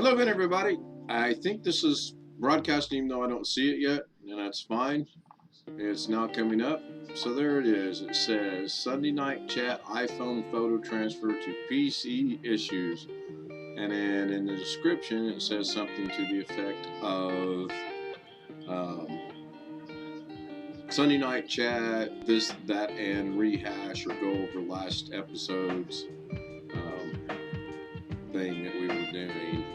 Hello again, everybody. I think this is broadcasting, even though I don't see it yet, and that's fine. It's now coming up. So there it is. It says Sunday night chat iPhone photo transfer to PC issues. And then in the description, it says something to the effect of Sunday night chat, this, that, and rehash or go over last episode's thing that we were doing.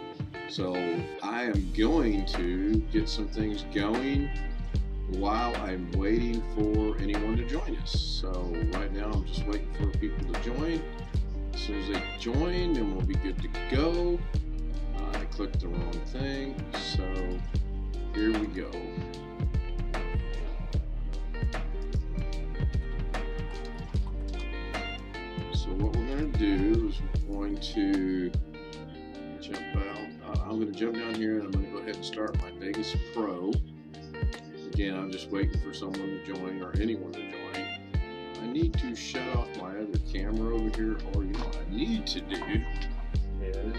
So I am going to get some things going while I'm waiting for anyone to join us. So right now I'm just waiting for people to join. As soon as they join, then we'll be good to go. I clicked the wrong thing, so here we go. So what we're going to do is we're going to jump out. I'm going to jump down here and I'm going to go ahead and start my Vegas Pro. Again, I'm just waiting for someone to join or anyone to join. I need to shut off my other camera over here, or you know what I need to do is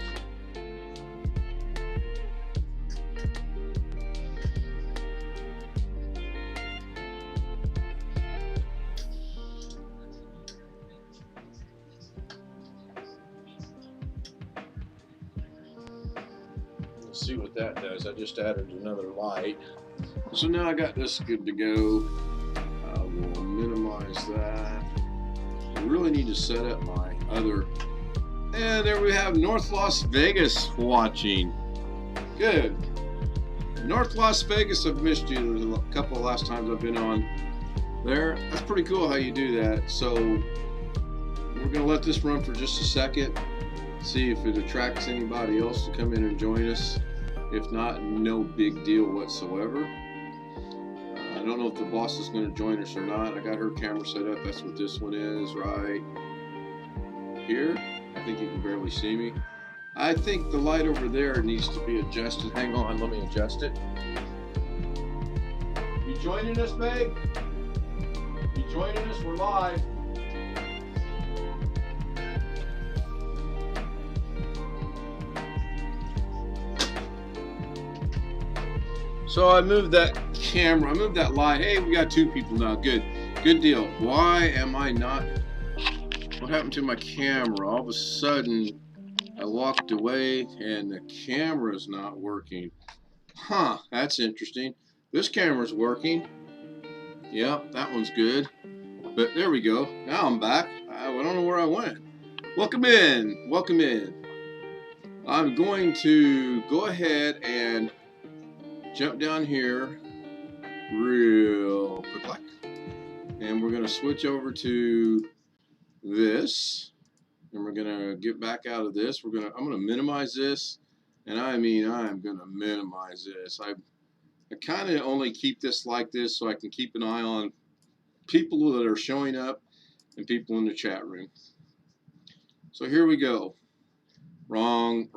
see what that does. I just added another light. So now I got this good to go. We'll minimize that. I really need to set up my other. And there we have North Las Vegas watching. Good. North Las Vegas, I've missed you. There's a couple of last times I've been on there. That's pretty cool how you do that. So we're going to let this run for just a second. See if it attracts anybody else to come in and join us. If not, no big deal whatsoever. I don't know if the boss is going to join us or not. I got her camera set up. That's what this one is right here. I think you can barely see me. I think the light over there needs to be adjusted. Hang on, let me adjust it. You joining us, babe? You joining us? We're live. So I moved that camera, I moved that light. Hey, we got two people now. Good deal. Why am I not? What happened to my camera? All of a sudden, I walked away and the camera's not working. Huh, that's interesting. This camera's working. Yep, that one's good. But there we go. Now I'm back. I don't know where I went. Welcome in. Welcome in. I'm going to go ahead and jump down here real quick, and we're going to switch over to this, and we're going to get back out of this. I'm going to minimize this, and I'm going to minimize this. I kind of only keep this like this so I can keep an eye on people that are showing up and people in the chat room. So here we go. Wrong.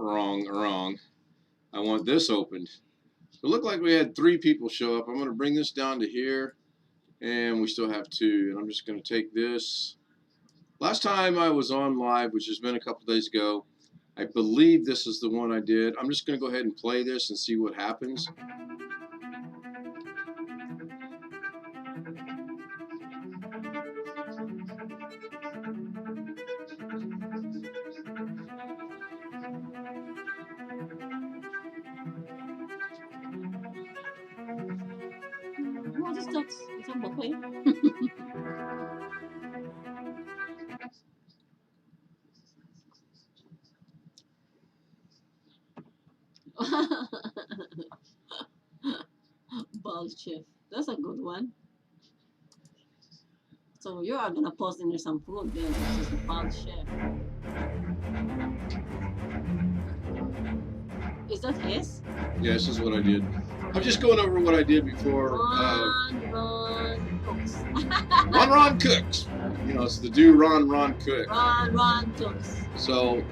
I want this opened. It looked like we had 3 people show up. I'm going to bring this down to here, and we still have 2. And I'm just going to take this. Last time I was on live, which has been a couple days ago, I believe this is the one I did. I'm just going to go ahead and play this and see what happens. Bald chef. That's a good one. So you are gonna post in there some food then. This is a bald chef. Is that his? Yeah, this is what I did. I'm just going over what I did before. Ron Cooks. Ron Cooks. You know, it's the do Ron Cook. Ron Cooks. So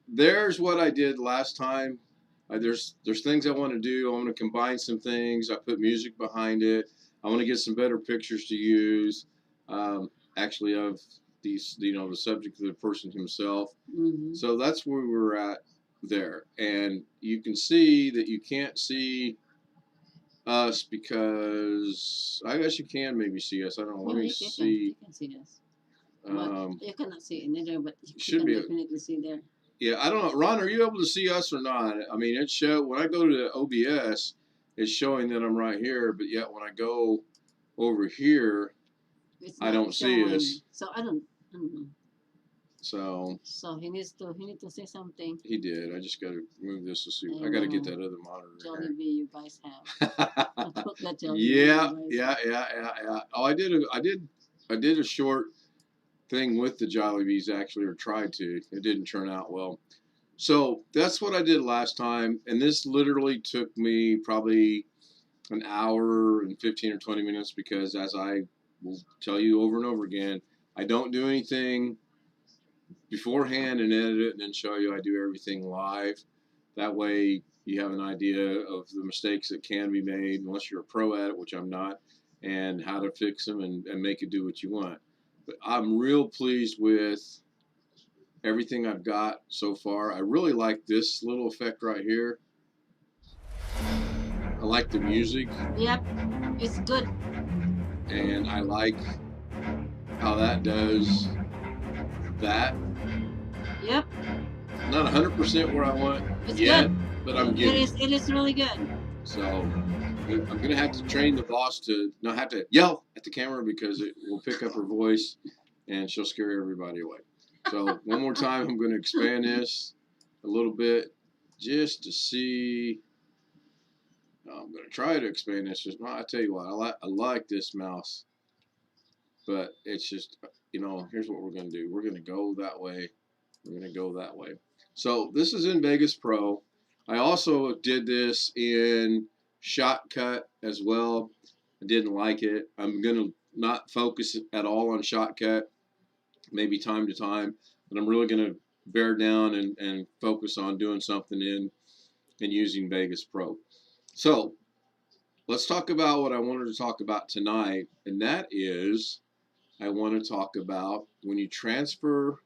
there's what I did last time. There's things I want to do. I want to combine some things. I put music behind it. I want to get some better pictures to use. Actually, of these, you know, the subject of the person himself. Mm-hmm. So that's where we're at. there, and you can see that you can't see us because I guess you can maybe see us. I don't know. Let No, me see. you can see us. Um, You cannot see it neither, but you should can be. definitely see there. Yeah, I don't know. Ron, are you able to see us or not? I mean, it show when I go to the OBS, it's showing that I'm right here, but yet when I go over here, It's I not don't see showing. us. So I don't know. So he needs to say something. he did. I just got to move this to see. I I got to get know. that other monitor Jollibee here. you guys have. I put that Jollibee Yeah, you guys have. yeah. Oh, I did a short thing with the Jollibees actually, or tried to. It didn't turn out well. So that's what I did last time, and this literally took me probably an hour and 15 or 20 minutes because, as I will tell you over and over again, I don't do anything beforehand and edit it and then show you. I do everything live. That way you have an idea of the mistakes that can be made, unless you're a pro at it, which I'm not, and how to fix them and make it do what you want. But I'm real pleased with everything I've got so far. I really like this little effect right here. I like the music. Yep, it's good. And I like how that does that. Yep. Not 100% where I want It's yet, good. but I'm getting it. It is really good. So I'm going to have to train the boss to not have to yell at the camera because it will pick up her voice and she'll scare everybody away. So one more time, I'm going to expand this a little bit just to see. I'm going to try to expand this. Well, I tell you what, I like this mouse, but it's just, here's what we're going to do. We're going to go that way. We're going to go that way. So this is in Vegas Pro. I also did this in Shotcut as well. I didn't like it. I'm going to not focus at all on Shotcut, maybe time to time, but I'm really going to bear down and focus on doing something in and using Vegas Pro. So let's talk about what I wanted to talk about tonight, and that is I want to talk about when you transfer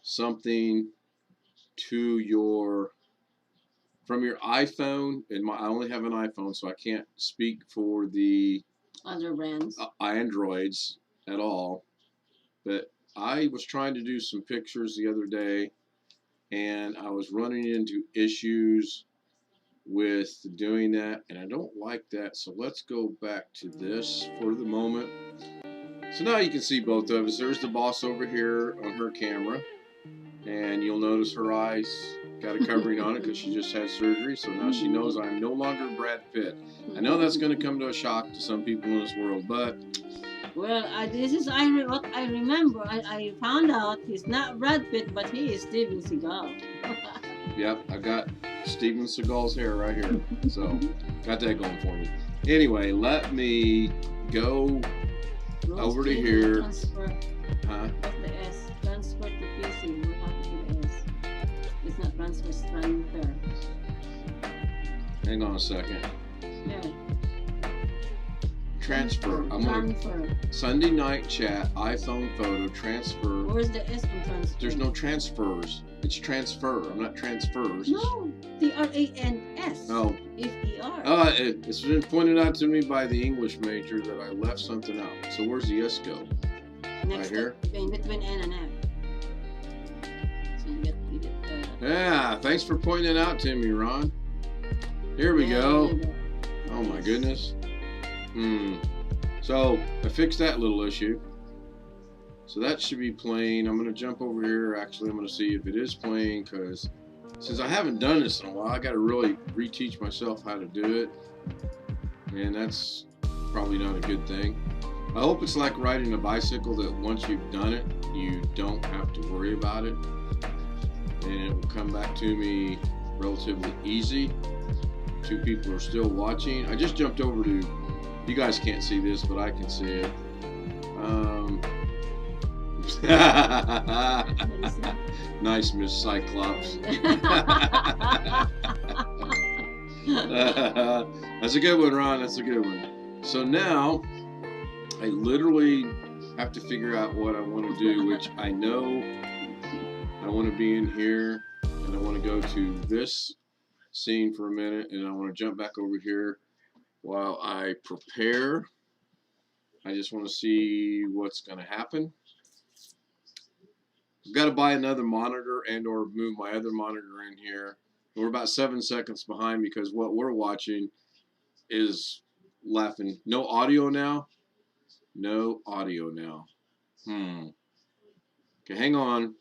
something to from your iPhone, and I only have an iPhone, so I can't speak for the other brands, Androids at all, but I was trying to do some pictures the other day, and I was running into issues with doing that, and I don't like that. So let's go back to this for the moment. So now you can see both of us. There's the boss over here on her camera, and you'll notice her eyes got a covering on it because she just had surgery. So now she knows I'm no longer Brad Pitt. I know that's going to come to a shock to some people in this world, but well, this is what I remember. I found out he's not Brad Pitt, but he is Steven Seagal. Yep, I got Steven Seagal's hair right here, so got that going for me. Anyway, let me go over to here. Transfer. Huh? What's the S? Transfer to PC. What happened to the S? It's not transfer, it's transfer. Hang on a second. Yeah. Transfer. I'm gonna Sunday night chat, iPhone photo, transfer. Where's the S from transfer? There's no transfers. It's transfer. I'm not transfers. No, TRANS. Oh. F-E-R. It's been pointed out to me by the English major that I left something out. So where's the S go? Next right here? Between N and F. So you get yeah, thanks for pointing it out to me, Ron. Here we go. Oh my goodness. So I fixed that little issue. So that should be playing. I'm going to jump over here. Actually, I'm going to see if it is playing, because since I haven't done this in a while, I got to really reteach myself how to do it. And that's probably not a good thing. I hope it's like riding a bicycle, that once you've done it, you don't have to worry about it. And it will come back to me relatively easy. 2 people are still watching. I just jumped over to, you guys can't see this, but I can see it. Nice, Miss Cyclops. That's a good one, Ron. That's a good one. So now I literally have to figure out what I want to do, which I know I want to be in here, and and I want to go to this scene for a minute, and I want to jump back over here while I prepare. I just want to see what's going to happen. I've got to buy another monitor and or move my other monitor in here. We're about 7 seconds behind because what we're watching is laughing. No audio now? No audio now. Okay, hang on.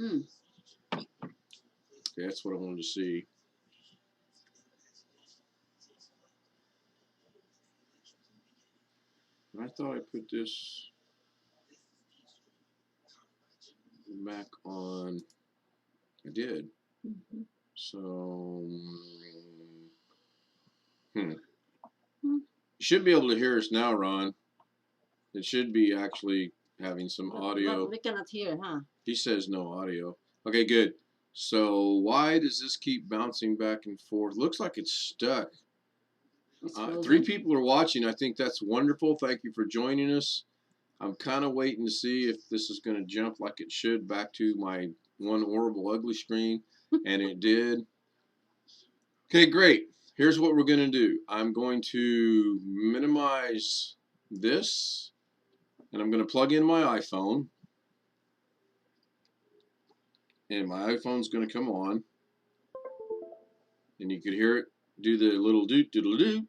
Okay, that's what I wanted to see. I thought I put this back on. I did. So, you should be able to hear us now, Ron. It should be actually having some audio. But we cannot hear, huh? He says no audio. Okay, good. So why does this keep bouncing back and forth? Looks like it's stuck. 3 people are watching. I think that's wonderful. Thank you for joining us. I'm kind of waiting to see if this is going to jump like it should back to my one horrible ugly screen, and it did. Okay, great. Here's what we're going to do. I'm going to minimize this, and I'm going to plug in my iPhone, and my iPhone's going to come on, and you could hear it do the little doot doodle doo,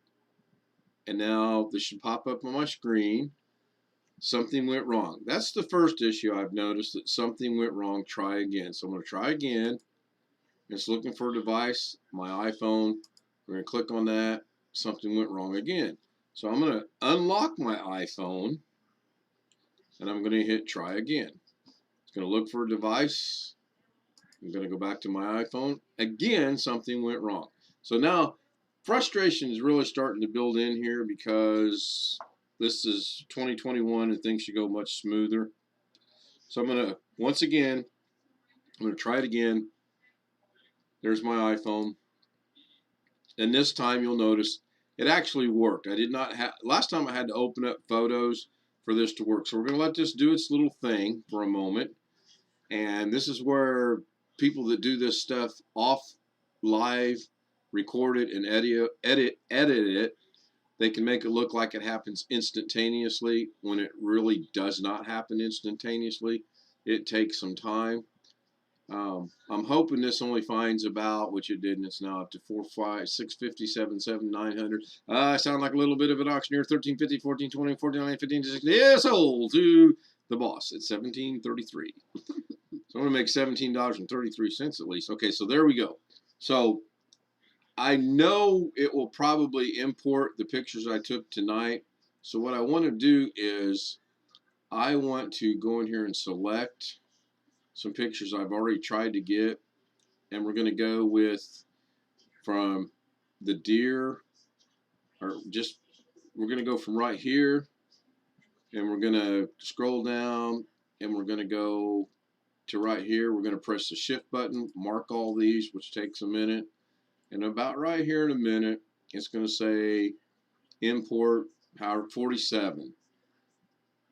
and now this should pop up on my screen. Something went wrong. That's the first issue I've noticed, that something went wrong. Try again. So I'm going to try again. It's looking for a device, my iPhone. We're going to click on that. Something went wrong again. So I'm going to unlock my iPhone, and I'm going to hit try again. It's going to look for a device. I'm going to go back to my iPhone. Again, something went wrong. So now frustration is really starting to build in here because this is 2021 and things should go much smoother. So I'm going to, once again, I'm going to try it again. There's my iPhone. And this time you'll notice it actually worked. I did not have, last time I had to open up photos for this to work. So we're going to let this do its little thing for a moment. And this is where people that do this stuff off live, record it and edit it, they can make it look like it happens instantaneously when it really does not happen instantaneously. It takes some time. I'm hoping this only finds about, which it did, and it's now up to 4, 5, 6, 50, 7, 7, 900. I sound like a little bit of an auctioneer. 1350, 1420, 49, 15, 16. Yeah, sold to the boss at 1733. So I'm going to make $17.33 at least. Okay, so there we go. So I know it will probably import the pictures I took tonight. So what I want to do is I want to go in here and select some pictures I've already tried to get, and we're going to go with from the deer, or just we're going to go from right here, and we're going to scroll down, and we're going to go to right here. We're going to press the shift button, mark all these, which takes a minute, and about right here in a minute it's going to say import power 47.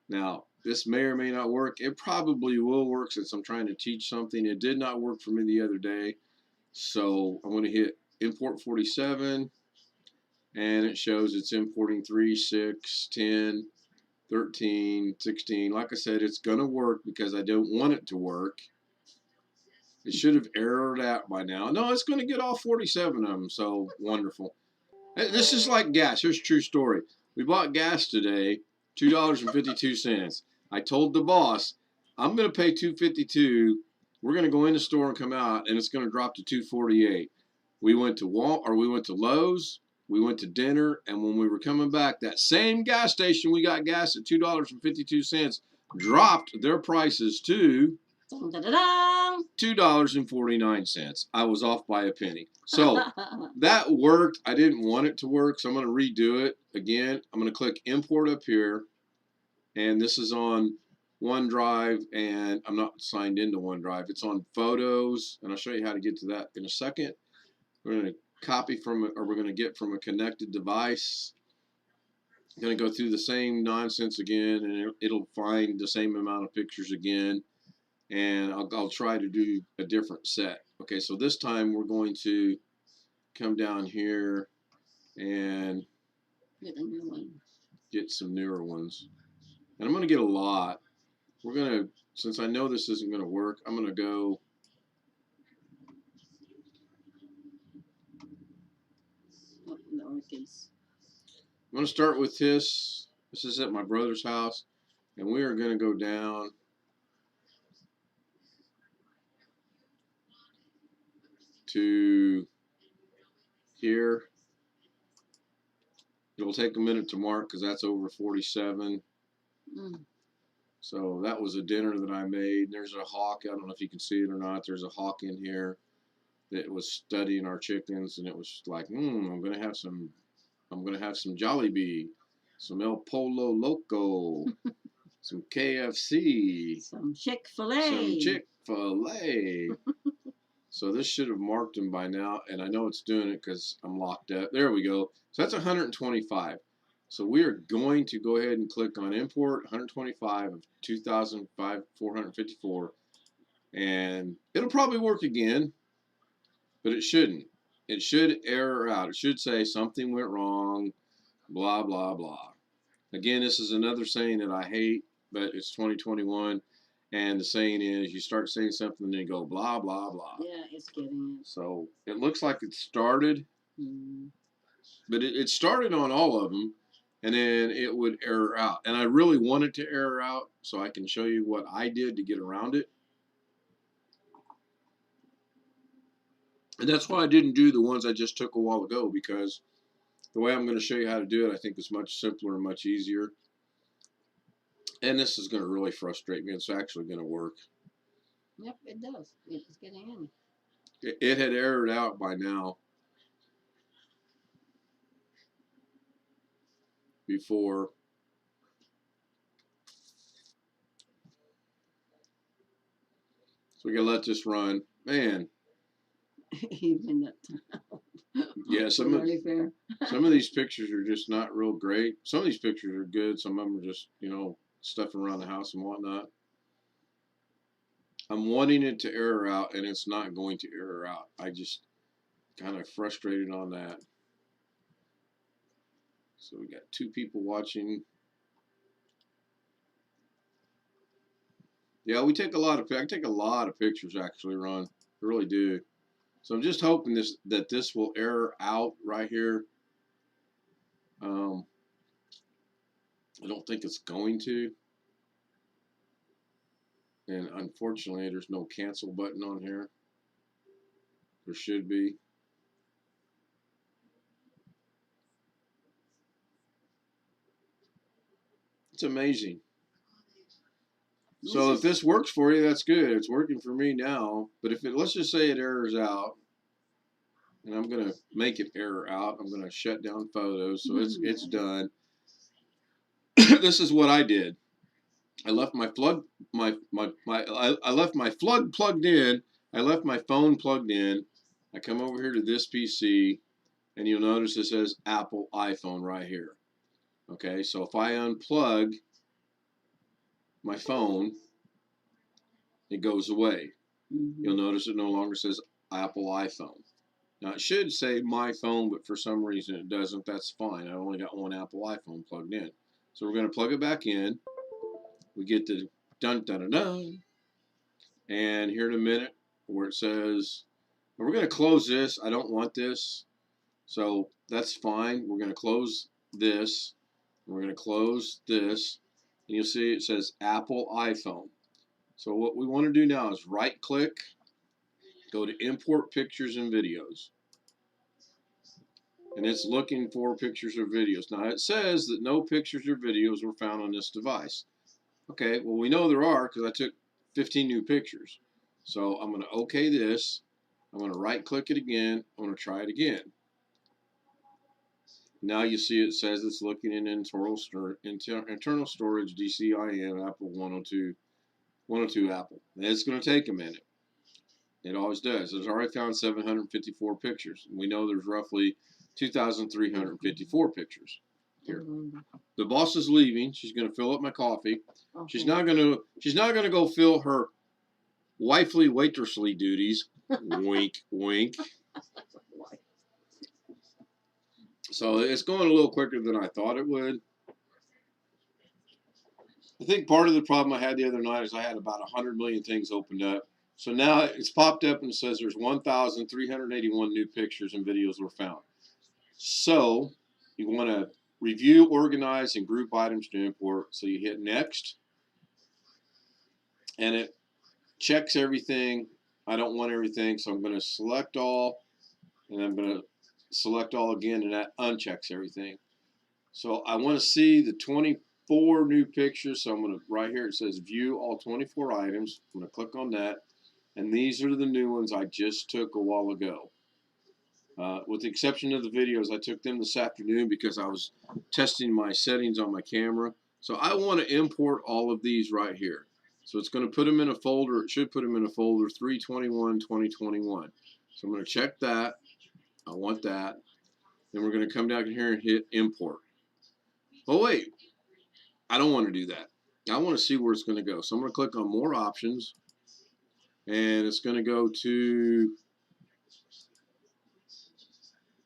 Now this may or may not work. It probably will work since I'm trying to teach something. It did not work for me the other day. So I'm going to hit import 47, and it shows it's importing 3, 6, 10, 13, 16. Like I said, it's going to work because I don't want it to work. It should have errored out by now. No, it's going to get all 47 of them. So wonderful. This is like gas. Here's a true story. We bought gas today, $2.52. I told the boss, I'm going to pay $2.52. We're going to go in the store and come out, and it's going to drop to $2.48. We went to Lowe's, we went to dinner, and when we were coming back, that same gas station we got gas at $2.52 dropped their prices to $2.49. I was off by a penny. So that worked. I didn't want it to work, so I'm going to redo it again. I'm going to click import up here, and this is on OneDrive, and I'm not signed into OneDrive. It's on Photos, and I'll show you how to get to that in a second. We're going to copy from it, or we're going to get from a connected device. going to go through the same nonsense again, and it'll find the same amount of pictures again, and I'll try to do a different set. Okay, so this time we're going to come down here and Get a new one. get some newer ones. And I'm going to get a lot. We're going to, since I know this isn't going to work, I'm going to go The orchids. I'm going to start with this. This is at my brother's house, and we are going to go down to here. It'll take a minute to mark because that's over 47. So that was a dinner that I made. There's a hawk. I don't know if you can see it or not. There's a hawk in here that was studying our chickens, and it was like, I'm going to have some Jollibee, some El Polo Loco, some KFC, some Chick-fil-A. So this should have marked them by now, and I know it's doing it because I'm locked up. There we go. So that's 125. So we are going to go ahead and click on import 125 of 2,454, and it'll probably work again, but it shouldn't. It should error out. It should say something went wrong, blah, blah, blah. Again, this is another saying that I hate, but it's 2021. And the saying is, you start saying something and then you go blah, blah, blah. Yeah, it's getting it. So it looks like it started, but it started on all of them, and then it would error out. And I really want it to error out so I can show you what I did to get around it. And that's why I didn't do the ones I just took a while ago, because the way I'm going to show you how to do it, I think is much simpler and much easier. And this is going to really frustrate me. It's actually going to work. Yep, it does. It's getting in. It had errored out by now. Before. So we got to let this run. Man. Even that time. Yeah, some of these pictures are just not real great. Some of these pictures are good. Some of them are just, stuff around the house and whatnot. I'm wanting it to error out, and it's not going to error out. I just kind of frustrated on that. So we got 2 people watching. Yeah, I take a lot of pictures actually, Ron. I really do. So I'm just hoping that this will error out right here. I don't think it's going to. And unfortunately, there's no cancel button on here. There should be. It's amazing. So if this works for you, that's good. It's working for me now. But if let's just say it errors out, and I'm going to make it error out. I'm going to shut down photos, so it's done. This is what I did. I left my plug, I left my plug plugged in. I left my phone plugged in. I come over here to this PC, and you'll notice it says Apple iPhone right here. Okay, so if I unplug my phone, it goes away. You'll notice it no longer says Apple iPhone. Now it should say my phone, but for some reason it doesn't. That's fine. I only got one Apple iPhone plugged in. So we're going to plug it back in. We get the dun dun dun dun. And here in a minute where it says, we're going to close this. I don't want this. So that's fine. We're going to close this. We're going to close this. And you'll see it says Apple iPhone. So what we want to do now is right click, go to import pictures and videos. And it's looking for pictures or videos. Now it says that no pictures or videos were found on this device. Okay, well we know there are because I took 15 new pictures. So I'm going to OK this. I'm going to right click it again. I'm going to try it again. Now you see it says it's looking in internal storage DCIM Apple 102 Apple. And it's going to take a minute. It always does. It's already found 754 pictures. We know there's roughly 2,354 pictures. Here. The boss is leaving. She's going to fill up my coffee. Okay. She's not going to go fill her wifely waitressly duties. Wink, wink. So it's going a little quicker than I thought it would. I think part of the problem I had the other night is I had about 100 million things opened up. So now it's popped up and says there's 1,381 new pictures and videos were found. So you want to review, organize, and group items to import. So you hit next, and it checks everything. I don't want everything, so I'm going to select all, and I'm going to select all again, and that unchecks everything. So I want to see the 24 new pictures. So I'm going to, right here it says view all 24 items. I'm going to click on that, and these are the new ones I just took a while ago. With the exception of the videos, I took them this afternoon because I was testing my settings on my camera. So I want to import all of these right here. So it's going to put them in a folder. It should put them in a folder 3/21/2021. So I'm going to check that. I want that. Then we're going to come down here and hit import. Oh wait, I don't want to do that. I want to see where it's going to go. So I'm going to click on more options, and it's going to go to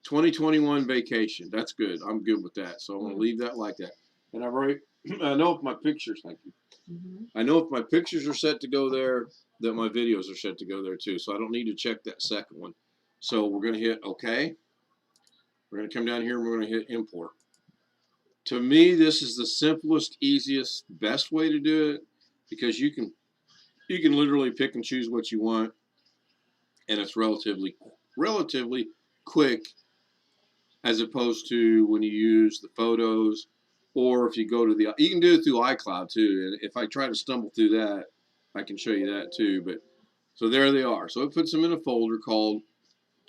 2021 vacation. That's good. I'm good with that. So I'm going to leave that like that. And I've already, I know if my pictures, thank you. I know if my pictures are set to go there, that my videos are set to go there too. So I don't need to check that second one. So we're going to hit OK. We're going to come down here and we're going to hit import. To me, this is the simplest, easiest, best way to do it, because you can literally pick and choose what you want, and it's relatively quick, as opposed to when you use the photos, or if you go to you can do it through iCloud too. And if I try to stumble through that, I can show you that too. But so there they are. So it puts them in a folder called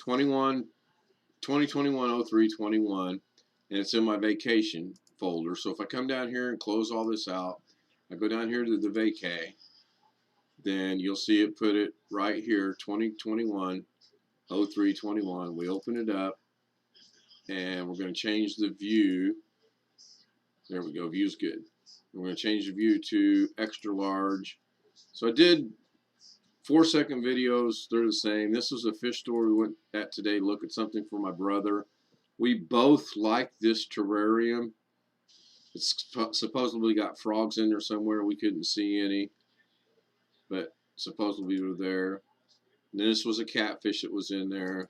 2021-03-21, and it's in my vacation folder. So if I come down here and close all this out, I go down here to the vacay, then you'll see it put it right here, 2021-03-21. We open it up, and we're going to change the view. There we go, view's good. We're going to change the view to extra large. So I did 4-second videos. They're the same. This was a fish store we went at today to look at something for my brother. We both like this terrarium. It's supposedly got frogs in there somewhere. We couldn't see any, but supposedly they were there. And this was a catfish that was in there.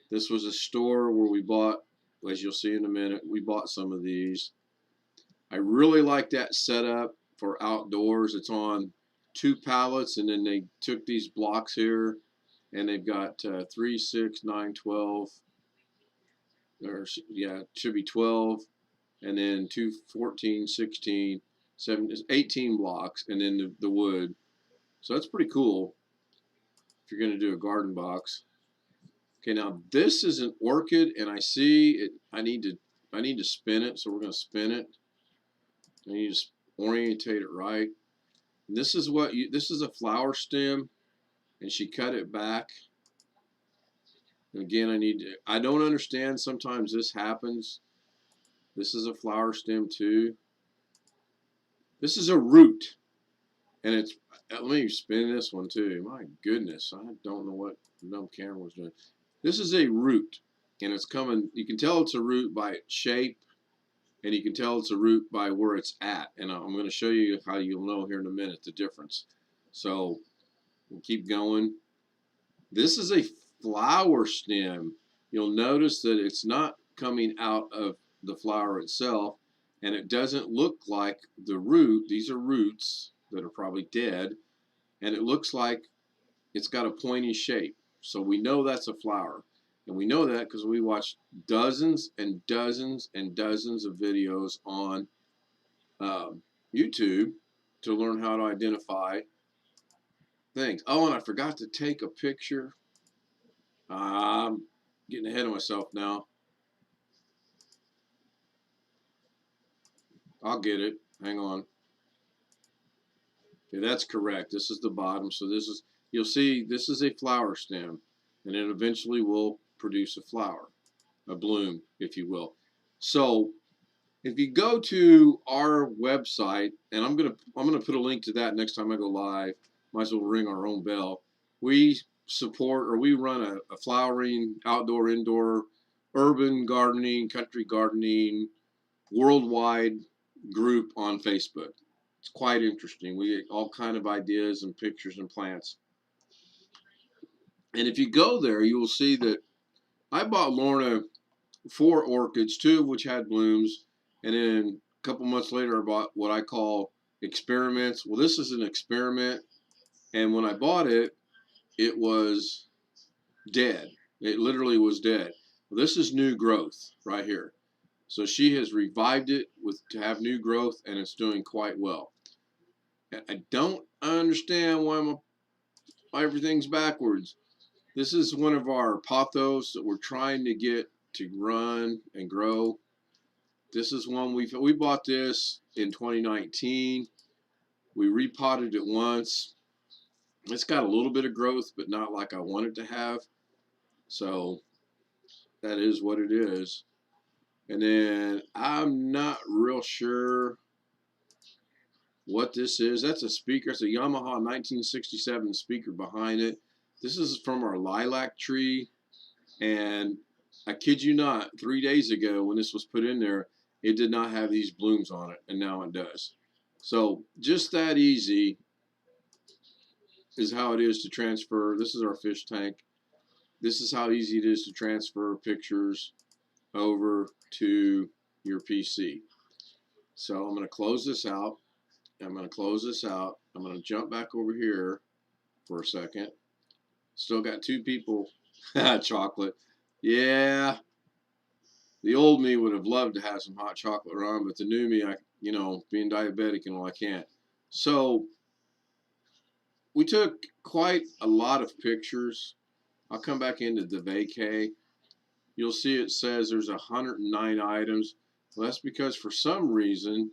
This was a store where we bought, as you'll see in a minute, we bought some of these. I really like that setup for outdoors. It's on 2 pallets, and then they took these blocks here, and they've got 3, 6, 9, 12, or yeah, it should be 12, and then 2, 14, 16, 7, 18 blocks, and then the wood. So that's pretty cool if you're going to do a garden box. Okay, now this is an orchid, and I see it. I need to spin it, so we're going to spin it. I need to orientate it right. And this is this is a flower stem, and she cut it back. And again, I don't understand. Sometimes this happens. This is a flower stem too. This is a root, and it's. Let me spin this one too. My goodness, I don't know what the dumb camera was doing. This is a root, and it's coming. You can tell it's a root by its shape, and you can tell it's a root by where it's at. And I'm going to show you how you'll know here in a minute the difference. So we'll keep going. This is a flower stem. You'll notice that it's not coming out of the flower itself, and it doesn't look like the root. These are roots that are probably dead, and it looks like it's got a pointy shape. So we know that's a flower. And we know that because we watched dozens and dozens and dozens of videos on YouTube to learn how to identify things. Oh, and I forgot to take a picture. I'm getting ahead of myself now. I'll get it. Hang on. Okay, that's correct. This is the bottom. So this is, you'll see, this is a flower stem, and it eventually will produce a flower, a bloom, if you will. So If you go to our website, and I'm gonna put a link to that next time I go live. Might as well ring our own bell. We support or we run a flowering outdoor, indoor, urban gardening, country gardening, worldwide group on Facebook. It's quite interesting. We get all kind of ideas and pictures and plants. And if you go there, you will see that I bought Lorna 4 orchids, 2 of which had blooms, and then a couple months later I bought what I call experiments. Well, this is an experiment, and when I bought it, it was dead. It literally was dead. Well, this is new growth right here. So she has revived it to have new growth, and it's doing quite well. I don't understand why everything's backwards. This is one of our pothos that we're trying to get to run and grow. This is one we bought this in 2019. We repotted it once. It's got a little bit of growth, but not like I want it to have. So that is what it is. And then I'm not real sure what this is. That's a speaker. It's a Yamaha 1967 speaker behind it. This is from our lilac tree. And I kid you not, 3 days ago when this was put in there, it did not have these blooms on it, and now it does. So just that easy is how it is to transfer. This is our fish tank. This is how easy it is to transfer pictures over to your PC. So I'm going to close this out. I'm going to close this out. I'm going to jump back over here for a second. Still got 2 people. Chocolate. Yeah. The old me would have loved to have some hot chocolate around, but the new me, being diabetic and all, I can't. So we took quite a lot of pictures. I'll come back into the vacay. You'll see it says there's 109 items. Well, that's because for some reason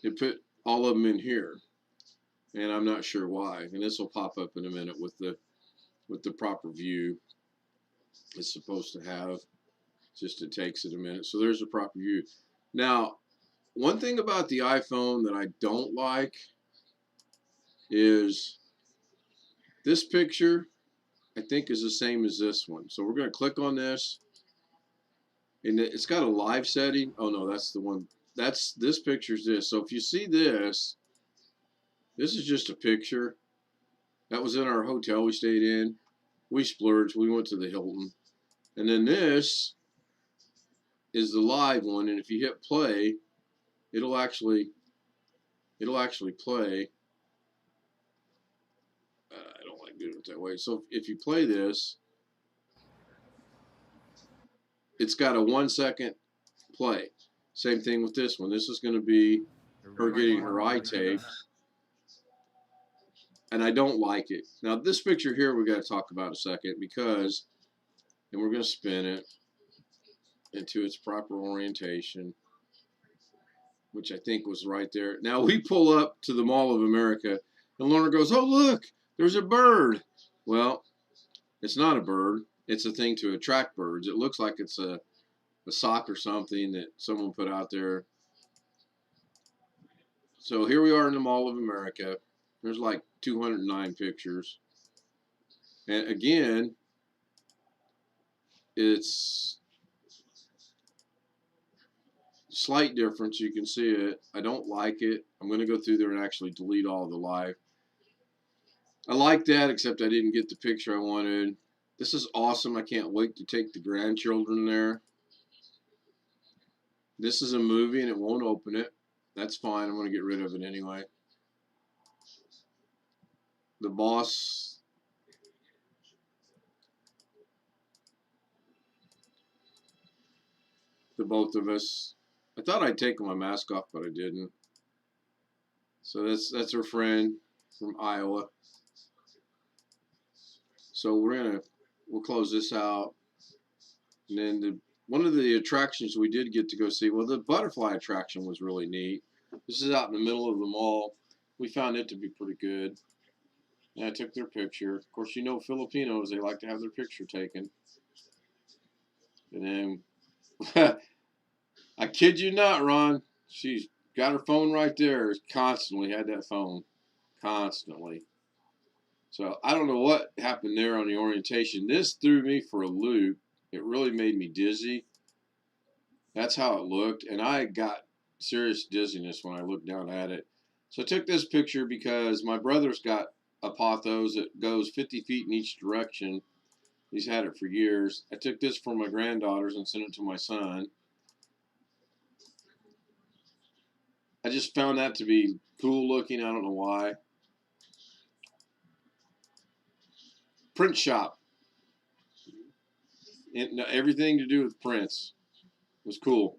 it put all of them in here, and I'm not sure why. And this will pop up in a minute with the proper view it's supposed to have. Just it takes it a minute. So there's a proper view. Now, one thing about the iPhone that I don't like is this picture, I think, is the same as this one. So we're going to click on this, and it's got a live setting. Oh no, that's the one. This picture's this. So if you see this, this is just a picture. That was in our hotel we stayed in. We splurged. We went to the Hilton. And then this is the live one, and if you hit play, it'll actually play. I don't like doing it that way. So if you play this, it's got a 1-second play. Same thing with this one. This is going to be her getting her eye taped, and I don't like it. Now this picture here we got to talk about a second because, and we're going to spin it into its proper orientation, which I think was right there. Now we pull up to the Mall of America, and Lorna goes, "Oh look, there's a bird." Well, it's not a bird. It's a thing to attract birds. It looks like it's a sock or something that someone put out there. So here we are in the Mall of America. There's like 209 pictures. And again, it's slight difference. You can see it. I don't like it. I'm going to go through there and actually delete all the live. I like that, except I didn't get the picture I wanted. This is awesome. I can't wait to take the grandchildren there. This is a movie and it won't open it. That's fine. I'm going to get rid of it anyway. The boss. The both of us. I thought I'd taken my mask off, but I didn't. So that's her friend from Iowa. So we'll close this out. And then one of the attractions we did get to go see, well, the butterfly attraction was really neat. This is out in the middle of the mall. We found it to be pretty good. And I took their picture. Of course, Filipinos, they like to have their picture taken. And then I kid you not, Ron. She's got her phone right there. Constantly had that phone. Constantly. So I don't know what happened there on the orientation. This threw me for a loop. It really made me dizzy. That's how it looked. And I got serious dizziness when I looked down at it. So I took this picture because my brother's got a pothos that goes 50 feet in each direction. He's had it for years. I took this for my granddaughters and sent it to my son. I just found that to be cool looking. I don't know why. Print shop. Everything to do with prints was cool.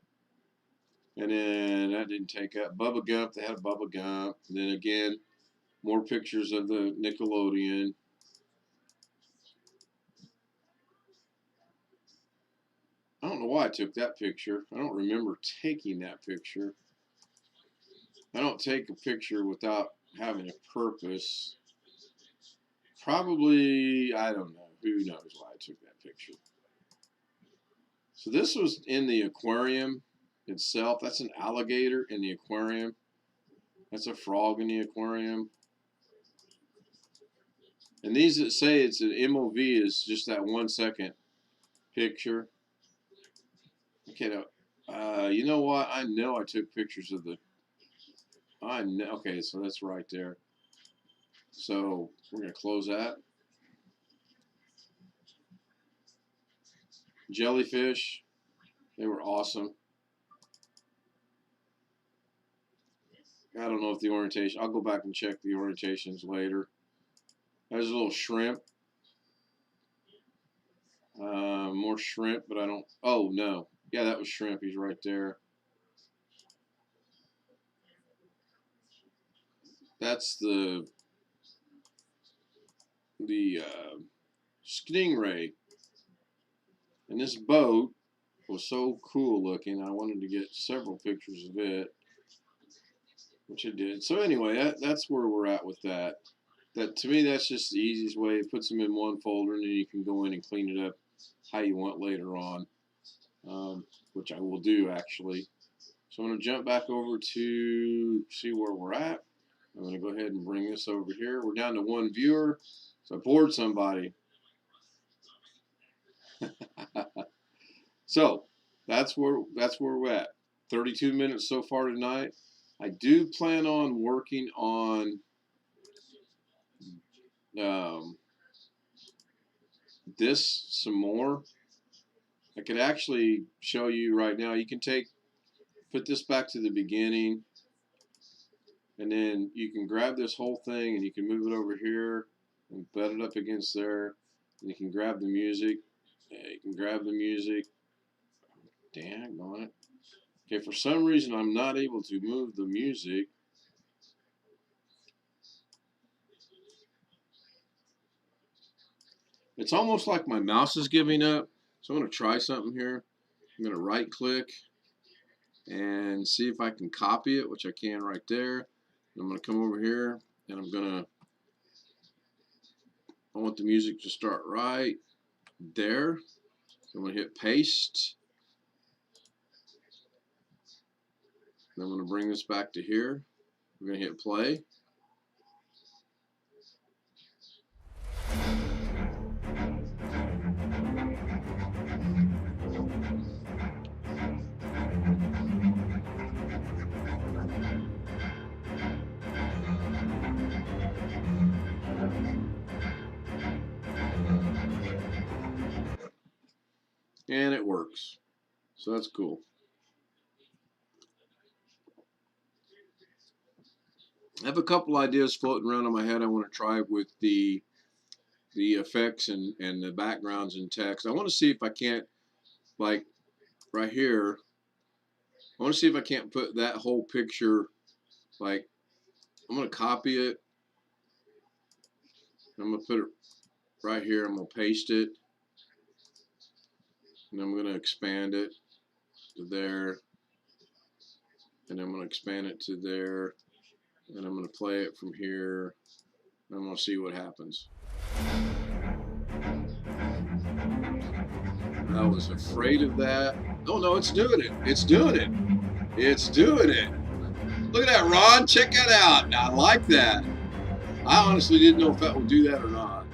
And then that didn't take up. Bubba Gump, they had a Bubba Gump. And then again, more pictures of the Nickelodeon. I don't know why I took that picture. I don't remember taking that picture. I don't take a picture without having a purpose. Probably, I don't know. Who knows why I took that picture. So this was in the aquarium itself. That's an alligator in the aquarium. That's a frog in the aquarium. And these that say it's an MOV is just that 1 second picture. Okay, you know what? I know I took pictures of the. I know. Okay, so that's right there. So we're gonna close that. Jellyfish, they were awesome. I don't know if the orientation. I'll go back and check the orientations later. There's a little shrimp. More shrimp, but I don't. Oh no, yeah, that was shrimp. He's right there. That's the stingray. And this boat was so cool looking. I wanted to get several pictures of it, which I did. So anyway, that's where we're at with that. That to me, that's just the easiest way. It puts them in one folder, and then you can go in and clean it up how you want later on, which I will do actually. So I'm going to jump back over to see where we're at. I'm going to go ahead and bring this over here. We're down to one viewer, so I bored somebody. So that's where we're at. 32 minutes so far tonight. I do plan on working on this some more. I could actually show you right now. You can put this back to the beginning, and then you can grab this whole thing and you can move it over here and butt it up against there. And you can grab the music. Yeah, you can grab the music. Dang on it. Okay, for some reason I'm not able to move the music. It's almost like my mouse is giving up. So I'm going to try something here. I'm going to right click and see if I can copy it, which I can right there. I'm going to come over here and I want the music to start right there. So I'm going to hit paste. Then I'm going to bring this back to here. We're going to hit play. And it works. So that's cool. I have a couple ideas floating around in my head I want to try with the effects and the backgrounds and text. I want to see if I can't, like right here, I want to see if I can't put that whole picture, like I'm going to copy it. I'm going to put it right here. I'm going to paste it. And I'm going to expand it to there. And I'm going to expand it to there. And I'm going to play it from here. And I'm going to see what happens. I was afraid of that. Oh no, it's doing it. It's doing it. It's doing it. Look at that, Ron. Check that out. I like that. I honestly didn't know if that would do that or not.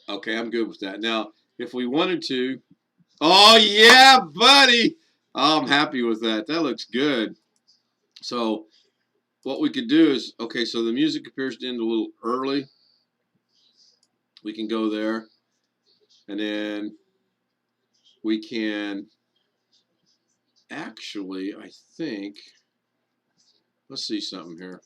Okay, I'm good with that. Now, if we wanted to, oh yeah, buddy. Oh, I'm happy with that. That looks good. So what we could do is, okay, so the music appears to end a little early. We can go there. And then we can actually, I think, let's see something here.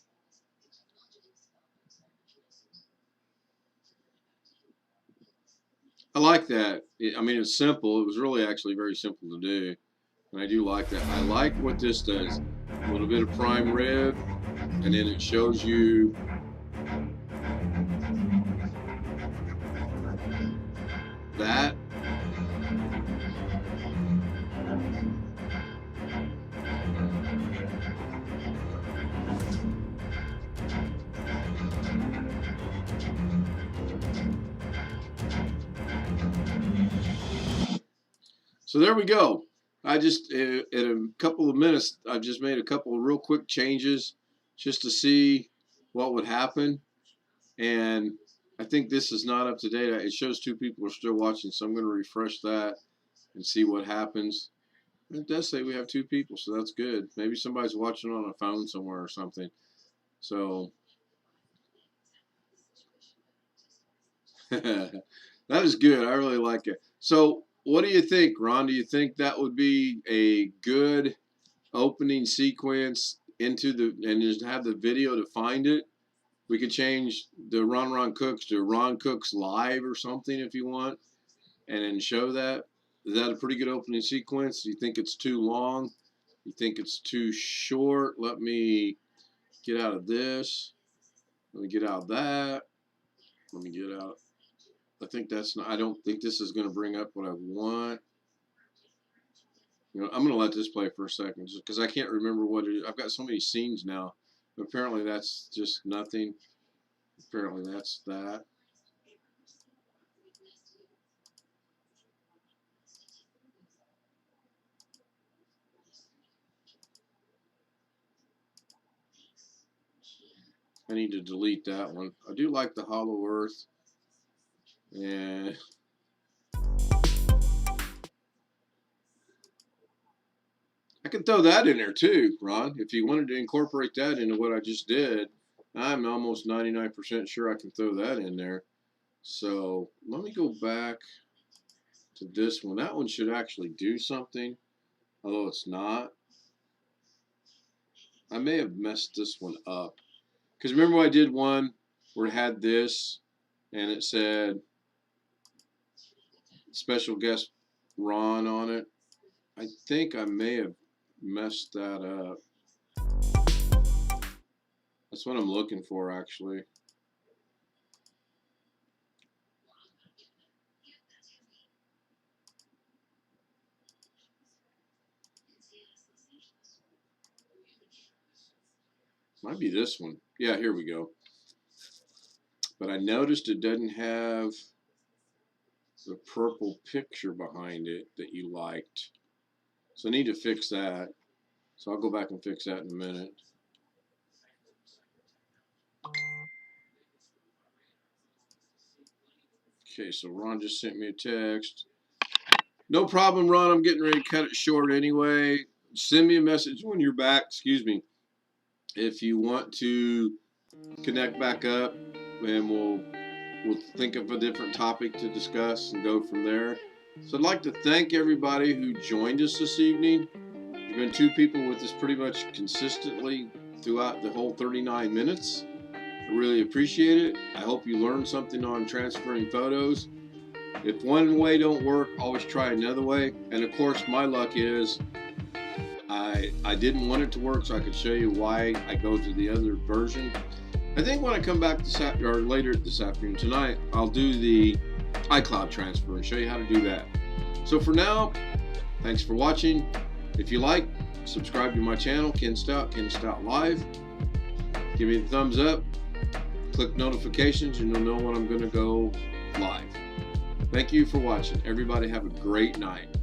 I like that. I mean, it's simple. It was really actually very simple to do. And I do like that. I like what this does. A little bit of prime rib, and then it shows you that. So there we go. I just, in a couple of minutes, I've just made a couple of real quick changes just to see what would happen. And I think this is not up to date. It shows 2 people are still watching, so I'm going to refresh that and see what happens. It does say we have 2 people, so that's good. Maybe somebody's watching on a phone somewhere or something. So that is good. I really like it. So what do you think, Ron? Do you think that would be a good opening sequence into the, and just have the video to find it? We could change the Ron Cooks to Ron Cooks Live or something if you want, and then show that. Is that a pretty good opening sequence? Do you think it's too long? You think it's too short? Let me get out of this. Let me get out of that. Let me get out. I think that's not, I don't think this is going to bring up what I want. You know, I'm going to let this play for a second because I can't remember what it is. I've got so many scenes now. Apparently that's just nothing. Apparently that's that. I need to delete that one. I do like the Hollow Earth. And I can throw that in there too, Ron. If you wanted to incorporate that into what I just did, I'm almost 99% sure I can throw that in there. So let me go back to this one. That one should actually do something, although it's not. I may have messed this one up. Because remember I did one where it had this and it said special guest Ron on it. I think I may have messed that up. That's what I'm looking for, actually. Might be this one. Yeah, here we go. But I noticed it doesn't have the purple picture behind it that you liked. So I need to fix that. So I'll go back and fix that in a minute. Okay, so Ron just sent me a text. No problem, Ron. I'm getting ready to cut it short anyway. Send me a message when you're back. Excuse me. If you want to connect back up, and we'll think of a different topic to discuss and go from there. So I'd like to thank everybody who joined us this evening. There's been 2 people with us pretty much consistently throughout the whole 39 minutes. I really appreciate it. I hope you learned something on transferring photos. If one way don't work, always try another way. And of course, my luck is I didn't want it to work, so I could show you why I go to the other version. I think when I come back later this afternoon, tonight, I'll do the iCloud transfer and show you how to do that. So for now, thanks for watching. If you like, subscribe to my channel, Ken Stout Live. Give me the thumbs up. Click notifications and you'll know when I'm going to go live. Thank you for watching. Everybody have a great night.